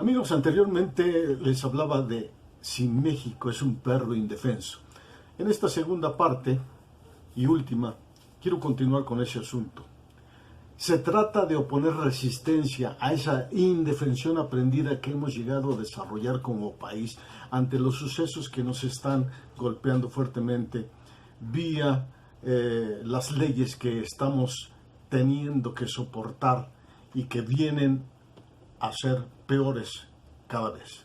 Amigos, anteriormente les hablaba de si México es un perro indefenso. En esta segunda parte y última, quiero continuar con ese asunto. Se trata de oponer resistencia a esa indefensión aprendida que hemos llegado a desarrollar como país ante los sucesos que nos están golpeando fuertemente vía las leyes que estamos teniendo que soportar y que vienen a ser peores cada vez.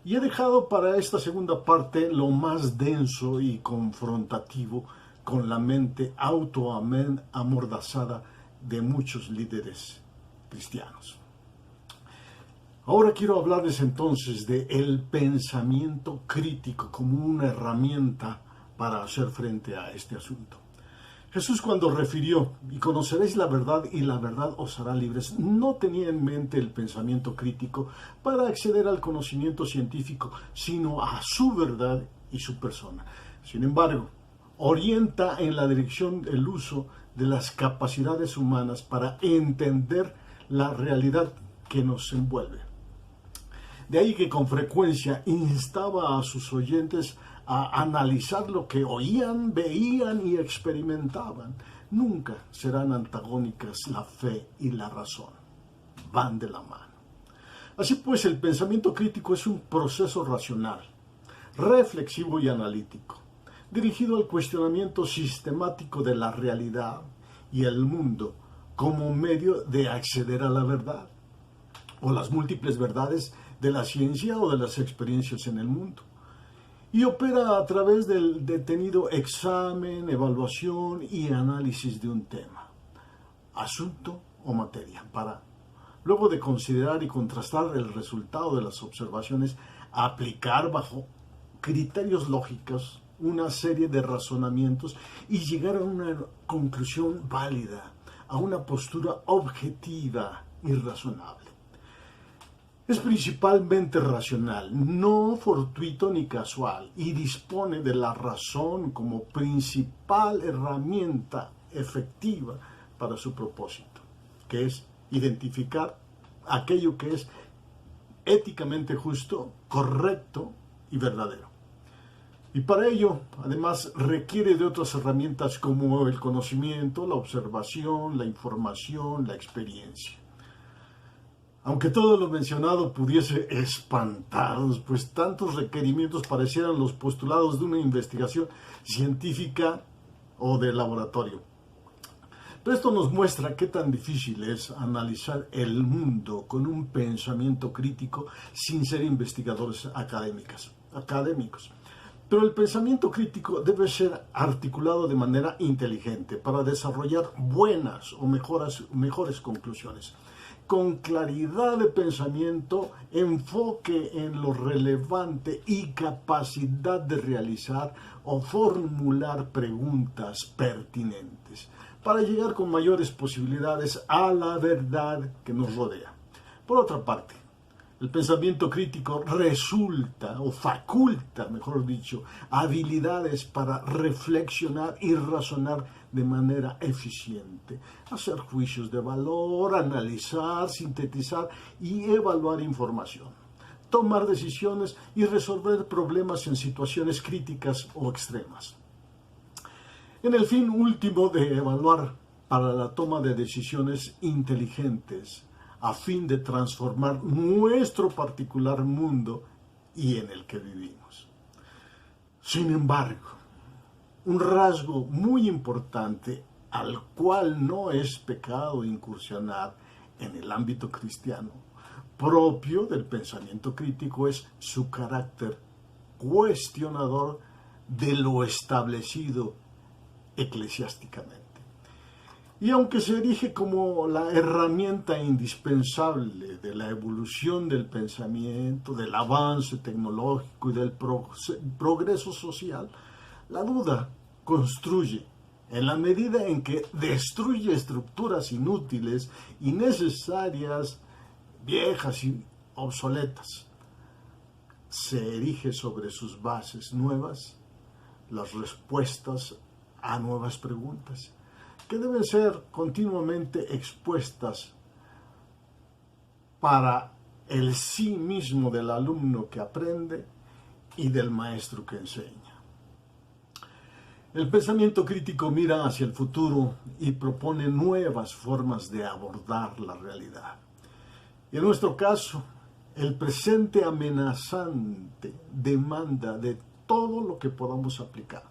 Y he dejado para esta segunda parte lo más denso y confrontativo con la mente autoamordazada de muchos líderes cristianos. Ahora quiero hablarles entonces de el pensamiento crítico como una herramienta para hacer frente a este asunto. Jesús, cuando refirió, y conoceréis la verdad y la verdad os hará libres, no tenía en mente el pensamiento crítico para acceder al conocimiento científico, sino a su verdad y su persona. Sin embargo, orienta en la dirección el uso de las capacidades humanas para entender la realidad que nos envuelve. De ahí que con frecuencia instaba a sus oyentes a analizar lo que oían, veían y experimentaban. Nunca serán antagónicas la fe y la razón. Van de la mano. Así pues, el pensamiento crítico es un proceso racional, reflexivo y analítico, dirigido al cuestionamiento sistemático de la realidad y el mundo como medio de acceder a la verdad, o las múltiples verdades de la ciencia o de las experiencias en el mundo. Y opera a través del detenido examen, evaluación y análisis de un tema, asunto o materia, para, luego de considerar y contrastar el resultado de las observaciones, aplicar bajo criterios lógicos una serie de razonamientos y llegar a una conclusión válida, a una postura objetiva y razonable. Es principalmente racional, no fortuito ni casual, y dispone de la razón como principal herramienta efectiva para su propósito, que es identificar aquello que es éticamente justo, correcto y verdadero. Y para ello, además, requiere de otras herramientas como el conocimiento, la observación, la información, la experiencia. Aunque todo lo mencionado pudiese espantarnos, pues tantos requerimientos parecieran los postulados de una investigación científica o de laboratorio. Pero esto nos muestra qué tan difícil es analizar el mundo con un pensamiento crítico sin ser investigadores académicos. Pero el pensamiento crítico debe ser articulado de manera inteligente para desarrollar buenas o mejores conclusiones. Con claridad de pensamiento, enfoque en lo relevante y capacidad de realizar o formular preguntas pertinentes para llegar con mayores posibilidades a la verdad que nos rodea. Por otra parte, el pensamiento crítico resulta o faculta, mejor dicho, habilidades para reflexionar y razonar de manera eficiente, hacer juicios de valor, analizar, sintetizar y evaluar información, tomar decisiones y resolver problemas en situaciones críticas o extremas. En el fin último de evaluar para la toma de decisiones inteligentes, a fin de transformar nuestro particular mundo y en el que vivimos. Sin embargo, un rasgo muy importante al cual no es pecado incursionar en el ámbito cristiano, propio del pensamiento crítico, es su carácter cuestionador de lo establecido eclesiásticamente. Y aunque se erige como la herramienta indispensable de la evolución del pensamiento, del avance tecnológico y del progreso social, la duda construye en la medida en que destruye estructuras inútiles, innecesarias, viejas y obsoletas. Se erige sobre sus bases nuevas las respuestas a nuevas preguntas, que deben ser continuamente expuestas para el sí mismo del alumno que aprende y del maestro que enseña. El pensamiento crítico mira hacia el futuro y propone nuevas formas de abordar la realidad. Y en nuestro caso, el presente amenazante demanda de todo lo que podamos aplicar,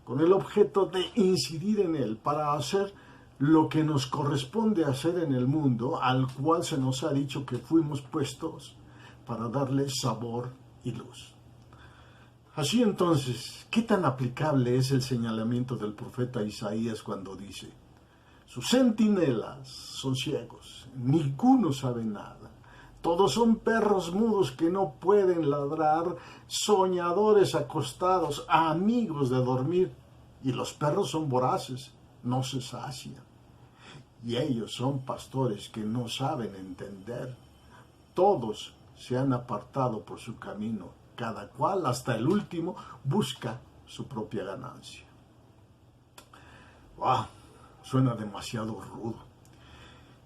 con el objeto de incidir en él para hacer lo que nos corresponde hacer en el mundo, al cual se nos ha dicho que fuimos puestos para darle sabor y luz. Así entonces, ¿qué tan aplicable es el señalamiento del profeta Isaías cuando dice: sus centinelas son ciegos, ninguno sabe nada, todos son perros mudos que no pueden ladrar, soñadores acostados, amigos de dormir, y los perros son voraces, no se sacian, y ellos son pastores que no saben entender, todos se han apartado por su camino, cada cual, hasta el último, busca su propia ganancia. ¡Wow! Suena demasiado rudo.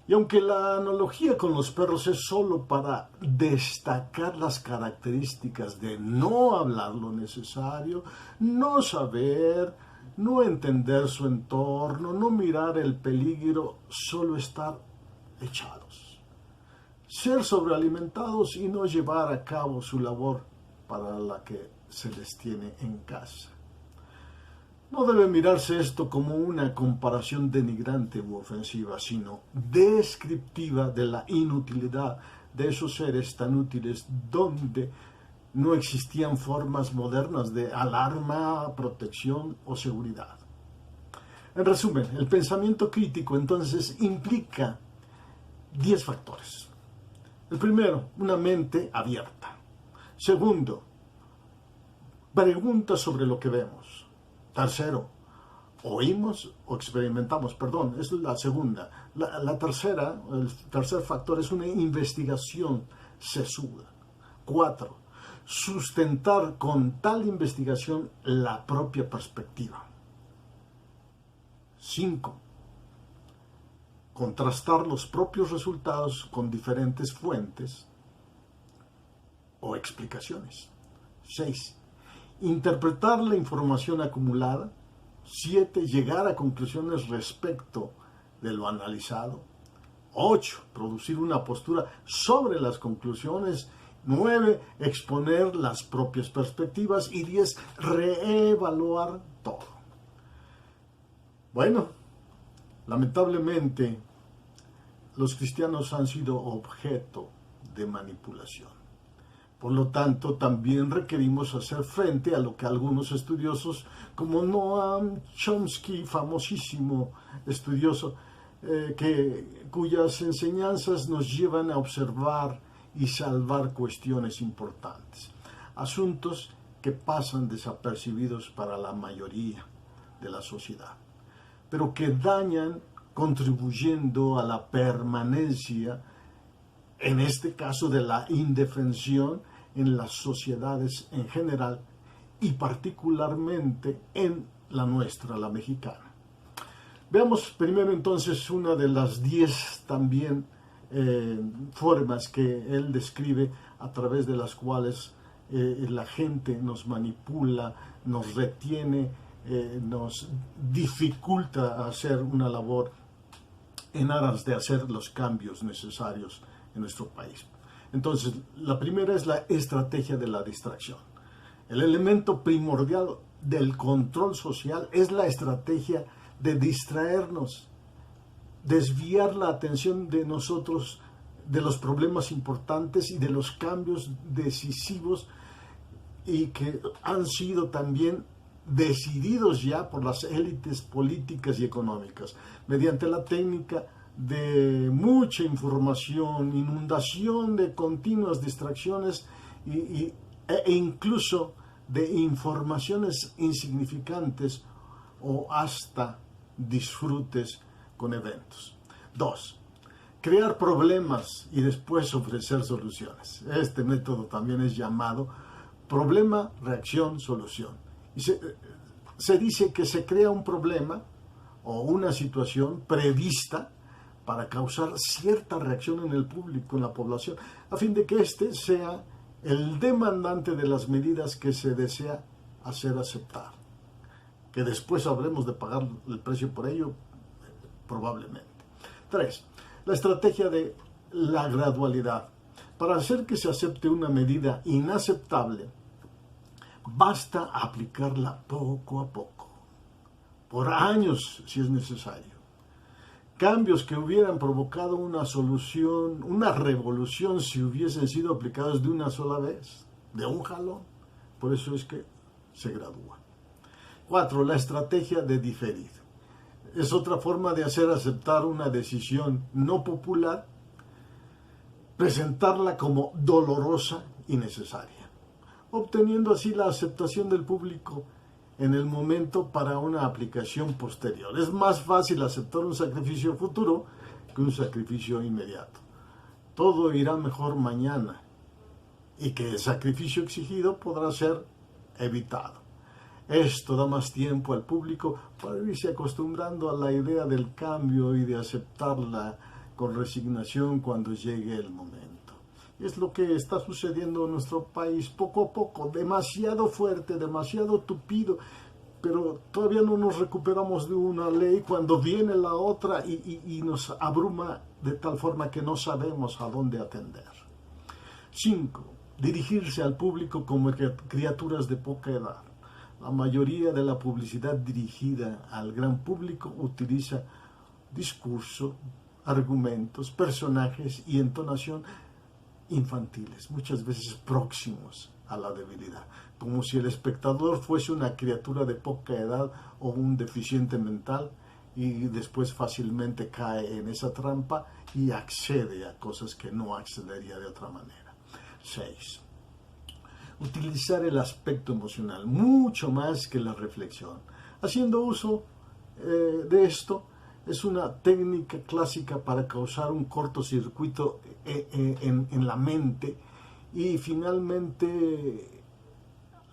Y aunque la analogía con los perros es solo para destacar las características de no hablar lo necesario, no saber, no entender su entorno, no mirar el peligro, solo estar echados, ser sobrealimentados y no llevar a cabo su labor para la que se les tiene en casa. No debe mirarse esto como una comparación denigrante u ofensiva, sino descriptiva de la inutilidad de esos seres tan útiles donde no existían formas modernas de alarma, protección o seguridad. En resumen, el pensamiento crítico entonces implica 10 factores. El primero, una mente abierta. Segundo, preguntas sobre lo que vemos. Tercero, oímos o experimentamos. Perdón, esa es la segunda. La tercera, el tercer factor es una investigación sesuda. 4, sustentar con tal investigación la propia perspectiva. 5, contrastar los propios resultados con diferentes fuentes o explicaciones. 6, interpretar la información acumulada. 7, llegar a conclusiones respecto de lo analizado. 8, producir una postura sobre las conclusiones. 9, exponer las propias perspectivas. Y 10, reevaluar todo. Bueno, lamentablemente, los cristianos han sido objeto de manipulación. Por lo tanto, también requerimos hacer frente a lo que algunos estudiosos, como Noam Chomsky, famosísimo estudioso, cuyas enseñanzas nos llevan a observar y salvar cuestiones importantes, asuntos que pasan desapercibidos para la mayoría de la sociedad, pero que dañan contribuyendo a la permanencia, en este caso, de la indefensión en las sociedades en general y particularmente en la nuestra, la mexicana. Veamos primero entonces una de las 10 también formas que él describe a través de las cuales la gente nos manipula, nos retiene, nos dificulta hacer una labor en aras de hacer los cambios necesarios en nuestro país. Entonces, la primera es la estrategia de la distracción. El elemento primordial del control social es la estrategia de distraernos, desviar la atención de nosotros de los problemas importantes y de los cambios decisivos y que han sido también decididos ya por las élites políticas y económicas, mediante la técnica de mucha información, inundación de continuas distracciones e incluso de informaciones insignificantes o hasta disfrutes con eventos. 2. Crear problemas y después ofrecer soluciones. Este método también es llamado problema, reacción, solución. Y se dice que se crea un problema o una situación prevista para causar cierta reacción en el público, en la población, a fin de que éste sea el demandante de las medidas que se desea hacer aceptar. Que después habremos de pagar el precio por ello, probablemente. 3. La estrategia de la gradualidad. Para hacer que se acepte una medida inaceptable, basta aplicarla poco a poco, por años si es necesario. Cambios que hubieran provocado una solución, una revolución si hubiesen sido aplicados de una sola vez, de un jalón. Por eso es que se gradúa. 4. La estrategia de diferir. Es otra forma de hacer aceptar una decisión no popular, presentarla como dolorosa y necesaria, obteniendo así la aceptación del público en el momento para una aplicación posterior. Es más fácil aceptar un sacrificio futuro que un sacrificio inmediato. Todo irá mejor mañana y que el sacrificio exigido podrá ser evitado. Esto da más tiempo al público para irse acostumbrando a la idea del cambio y de aceptarla con resignación cuando llegue el momento. Es lo que está sucediendo en nuestro país poco a poco, demasiado fuerte, demasiado tupido, pero todavía no nos recuperamos de una ley cuando viene la otra y nos abruma de tal forma que no sabemos a dónde atender. 5. Dirigirse al público como criaturas de poca edad. La mayoría de la publicidad dirigida al gran público utiliza discurso, argumentos, personajes y entonación infantiles, muchas veces próximos a la debilidad, como si el espectador fuese una criatura de poca edad o un deficiente mental y después fácilmente cae en esa trampa y accede a cosas que no accedería de otra manera. 6. Utilizar el aspecto emocional mucho más que la reflexión. Haciendo uso de esto, es una técnica clásica para causar un cortocircuito en la mente y finalmente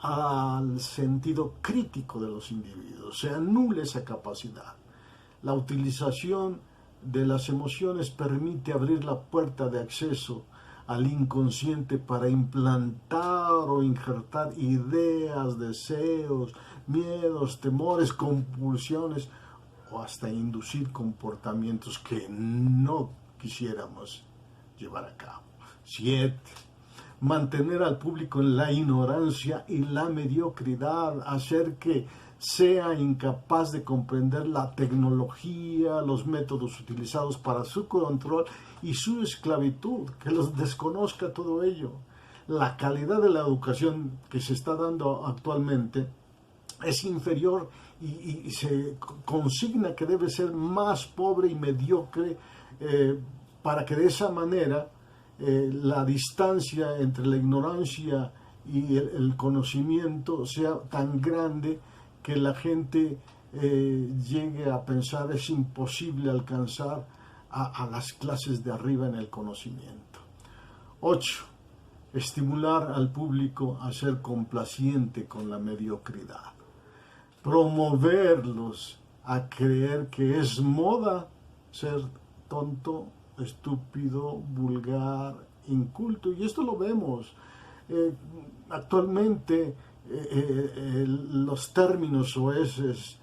al sentido crítico de los individuos. Se anula esa capacidad. La utilización de las emociones permite abrir la puerta de acceso al inconsciente para implantar o injertar ideas, deseos, miedos, temores, compulsiones o hasta inducir comportamientos que no quisiéramos llevar a cabo. 7. Mantener al público en la ignorancia y la mediocridad, hacer que sea incapaz de comprender la tecnología, los métodos utilizados para su control y su esclavitud, que los desconozca todo ello. La calidad de la educación que se está dando actualmente es inferior y se consigna que debe ser más pobre y mediocre para que de esa manera la distancia entre la ignorancia y el conocimiento sea tan grande que la gente llegue a pensar es imposible alcanzar a las clases de arriba en el conocimiento. 8. Estimular al público a ser complaciente con la mediocridad. Promoverlos a creer que es moda ser tonto, estúpido, vulgar, inculto. Y esto lo vemos. Actualmente los términos soeces,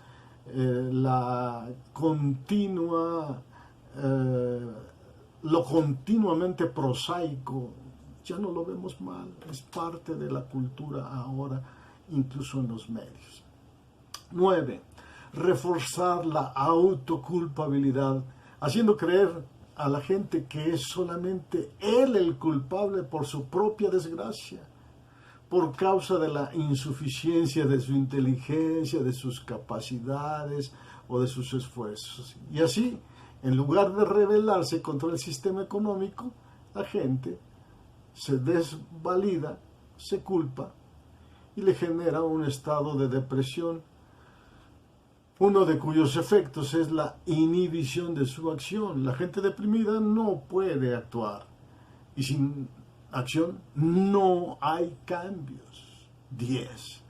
la continua, lo continuamente prosaico, ya no lo vemos mal, es parte de la cultura ahora, incluso en los medios. 9. Reforzar la autoculpabilidad, haciendo creer a la gente que es solamente él el culpable por su propia desgracia, por causa de la insuficiencia de su inteligencia, de sus capacidades o de sus esfuerzos. Y así, en lugar de rebelarse contra el sistema económico, la gente se desvalida, se culpa y le genera un estado de depresión, uno de cuyos efectos es la inhibición de su acción. La gente deprimida no puede actuar y sin acción no hay cambios. 10.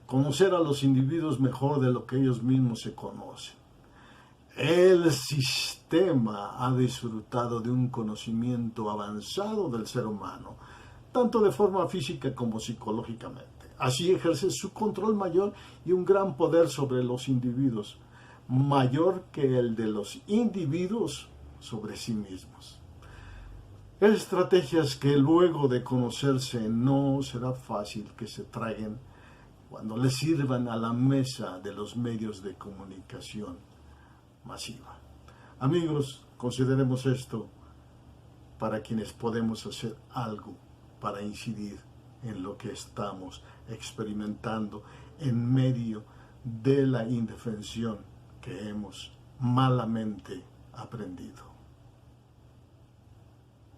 Conocer a los individuos mejor de lo que ellos mismos se conocen. El sistema ha disfrutado de un conocimiento avanzado del ser humano, tanto de forma física como psicológicamente. Así ejerce su control mayor y un gran poder sobre los individuos, mayor que el de los individuos sobre sí mismos. Estrategias que luego de conocerse no será fácil que se traguen cuando les sirvan a la mesa de los medios de comunicación masiva. Amigos, consideremos esto para quienes podemos hacer algo para incidir en lo que estamos experimentando en medio de la indefensión que hemos malamente aprendido.